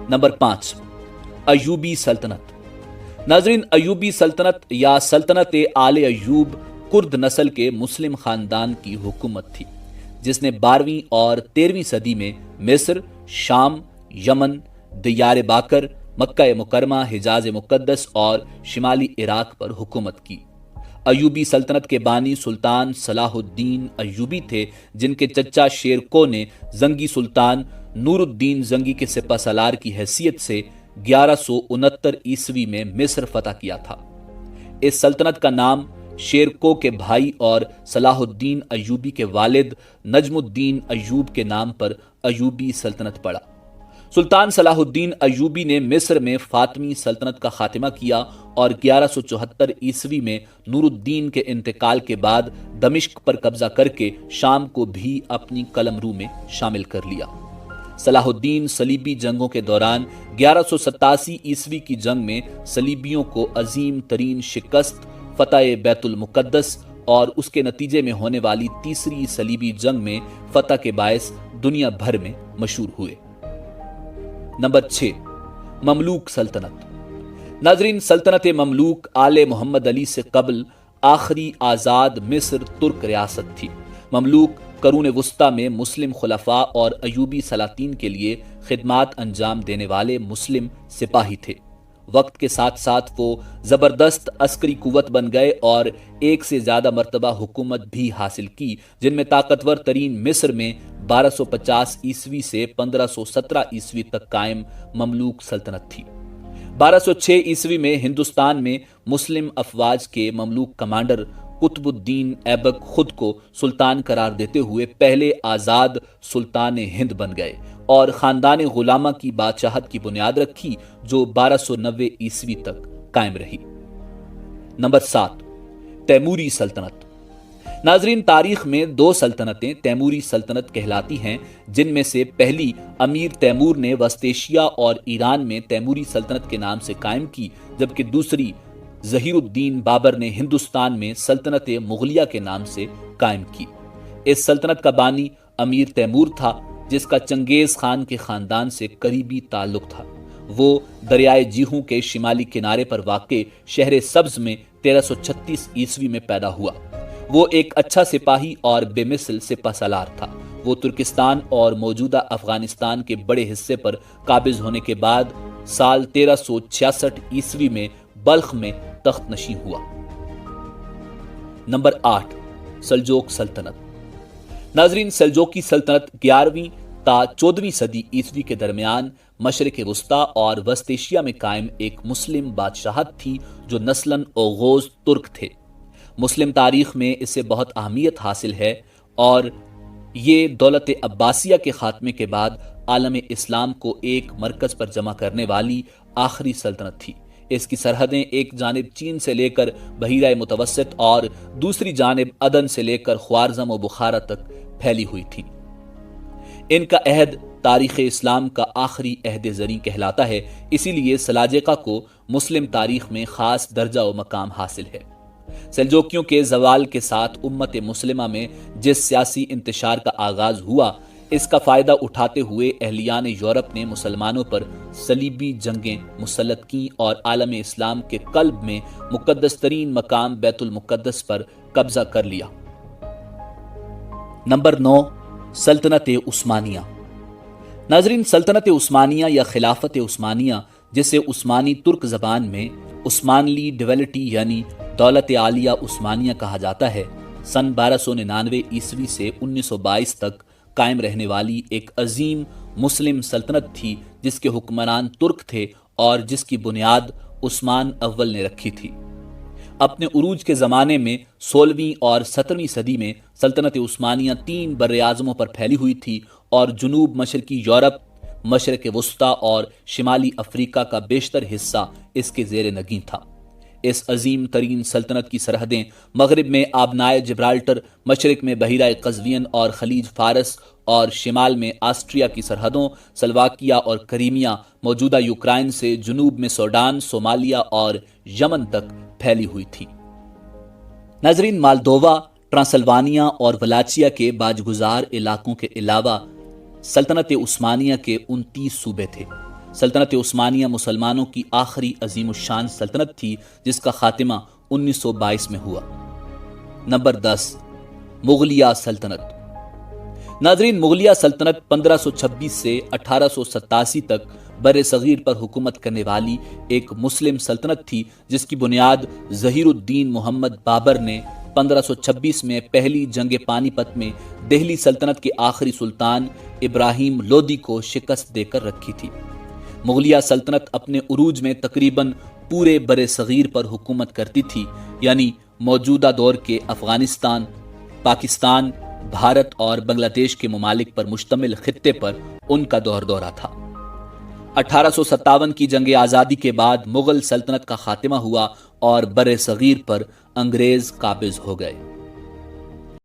Number 5, Ayubi सल्तनत। नाजरीन, अयूबी सल्तनत या सल्तनत आले अयूब कुर्द नस्ल के मुस्लिम खानदान की हुकूमत थी, जिसने 12वीं और 13वीं सदी में मिस्र, शाम, यमन, दियार बाकर, मक्का मुकरमा, हिजाज मुकद्दस और शिमाली इराक पर हुकूमत की। अयूबी सल्तनत के बानी सुल्तान सलाहुद्दीन अयूबी थे, जिनके चचा शेर को ने जंगी सुल्तान नूरुद्दीन जंगी के सिपह सलार की हैसियत से 1169 ईस्वी में मिस्र फतह किया था। इस सल्तनत का नाम शेर को के भाई और सलाहुद्दीन अयूबी के वालिद नजमुद्दीन अयूब के नाम पर अयूबी सल्तनत पड़ा। सुल्तान सलाहुद्दीन अयूबी ने मिस्र में फातमी सल्तनत का खात्मा किया और 1174 ईस्वी में नूरुद्दीन के इंतकाल के बाद दमिश्क पर कब्जा करके शाम को भी अपनी कलमरू में शामिल कर लिया। सलाहुद्दीन सलीबी जंगों के दौरान 1187 ईस्वी की जंग में सलीबियों को अजीम तरीन शिकस्त, फतह बैतुल मुकद्दस और उसके नतीजे में होने वाली तीसरी सलीबी जंग में फतह के बायस दुनिया भर में मशहूर हुए। नंबर 6, ममलूक सल्तनत। नाजरीन, सल्तनत ममलूक आले मोहम्मद अली से कबल आखिरी आज़ाद मिस्र तुर्क रियासत थी। ममलूक करून वुस्ता में मुस्लिम खुलफा और अयूबी सलातीन के लिए खिदमात अंजाम देने वाले मुस्लिम सिपाही थे। वक्त के साथ साथ वो जबरदस्त अस्करी कुव्वत बन गए और एक से ज्यादा मर्तबा हुकूमत भी हासिल की, जिनमें ताकतवर तरीन मिस्र में 1250 ईस्वी से 1517 ईस्वी तक कायम ममलूक सल्तनत थी। 1206 ईस्वी में हिंदुस्तान में मुस्लिम अफवाज के ममलूक कमांडर कुतुबुद्दीन ऐबक खुद को सुल्तान करार देते हुए पहले आजाद सुल्तान हिंद बन गए और खानदान गुलामा की बादशाहत की बुनियाद रखी, जो 1290 ईस्वी तक कायम रही। नंबर 7, तैमूरी सल्तनत। नाजरीन, तारीख में 2 सल्तनतें तैमूरी सल्तनत कहलाती हैं, जिनमें से पहली अमीर तैमूर ने वस्त एशिया और ईरान में तैमूरी सल्तनत के नाम से कायम की, जबकि दूसरी ज़हीरुद्दीन बाबर ने हिंदुस्तान में सल्तनत मुगलिया के नाम से कायम की। इस सल्तनत का बानी अमीर तैमूर था, जिसका चंगेज खान के खानदान से करीबी ताल्लुक था। वो दरियाए जीहू के शिमाली किनारे पर वाक़े शहर सब्ज में 1336 ईस्वी में पैदा हुआ। वो एक अच्छा सिपाही और बेमिसल सिपह सलार था। वो तुर्किस्तान और मौजूदा अफगानिस्तान के बड़े हिस्से पर काबिज होने के बाद साल 1366 ईस्वी में बल्ख में तख्त नशी हुआ। नंबर 8, सल्जोक सल्तनत। नाजरीन, सल्जोकी सल्तनत 11वीं ता 14वीं सदी ईस्वी के दरमियान मशरिक वस्ता और वस्त एशिया में कायम एक मुस्लिम बादशाहत थी, जो नस्लन ओगोज तुर्क थे। मुस्लिम तारीख में इससे बहुत अहमियत हासिल है और ये दौलत अब्बासिया के खात्मे के बाद आलम इस्लाम को एक मरकज पर जमा करने वाली आखिरी सल्तनत थी। इसकी सरहदें एक जानिब चीन से लेकर बहीरा मुतवस्सित और दूसरी जानिब अदन से लेकर ख्वारज़म और बुखारा तक फैली हुई थी। इनका अहद तारीख़ इस्लाम का आखिरी अहद ज़री कहलाता है, इसीलिए सलाजिका को मुस्लिम तारीख में ख़ास दर्जा व मकाम हासिल है। सेल्जोकियों के जवाल के साथ उम्मत मुस्लिमा में जिस सियासी इंतशार का आगाज हुआ, इसका फायदा उठाते हुए अहलियान यूरोप ने मुसलमानों पर सलीबी जंगें मुसल्लत की और आलम इस्लाम के कल्ब में मुकद्दस तरीन मकाम बैतुल मुकद्दस पर कब्जा कर लिया। नंबर 9, सल्तनत उस्मानिया। नाजरीन, सल्तनत उस्मानिया या खिलाफत उस्मानिया, जिसे उस्मानी तुर्क जबान में उस्मानली डिवेलिटी यानी दौलत आलिया उस्मानिया कहा जाता है, सन 1299 ईस्वी से 1922 तक कायम रहने वाली एक अजीम मुस्लिम सल्तनत थी, जिसके हुक्मरान तुर्क थे और जिसकी बुनियाद उस्मान अव्वल ने रखी थी। अपने उरूज के ज़माने में 16वीं और 17वीं सदी में सल्तनत उस्मानिया 3 बर्र-ए-आज़मों पर फैली हुई थी और जुनूब मशरकी यूरोप, मशरक वस्ता और शिमाली अफ्रीका का बेशतर हिस्सा इसके ज़ेर नगीं था। इस अजीम तरीन सल्तनत की सरहदें मगरिब में आबनाए जिब्राल्टर, मशरक में बहीरा कज़वियन और खलीज फारस और शिमाल में ऑस्ट्रिया की सरहदों स्लोवाकिया और क्रीमिया मौजूदा यूक्रेन से जुनूब में सूडान, सोमालिया और यमन तक फैली हुई थी। नाजरीन, मालदोवा, ट्रांसल्वानिया और वलाचिया के बाजगुजार इलाकों के अलावा सल्तनत उस्मानिया के 29 सूबे थे। سلطنت عثمانیہ مسلمانوں کی آخری عظیم الشان سلطنت تھی جس کا خاتمہ 1922 میں ہوا۔ نمبر 10، مغلیہ سلطنت۔ ناظرین، مغلیہ سلطنت 1526 سے 1887 تک بر صغیر پر حکومت کرنے والی ایک مسلم سلطنت تھی جس کی بنیاد ظہیر الدین محمد بابر نے 1526 میں پہلی جنگ پانی پت میں دہلی سلطنت کے آخری سلطان ابراہیم لودھی کو شکست دے کر رکھی تھی۔ مغلیہ سلطنت اپنے عروج میں تقریباً پورے بر صغیر پر حکومت کرتی تھی، یعنی موجودہ دور کے افغانستان، پاکستان، بھارت اور بنگلہ دیش کے ممالک پر مشتمل خطے پر ان کا دورہ تھا۔ 1857 کی جنگ آزادی کے بعد مغل سلطنت کا خاتمہ ہوا اور بر صغیر پر انگریز قابض ہو گئے۔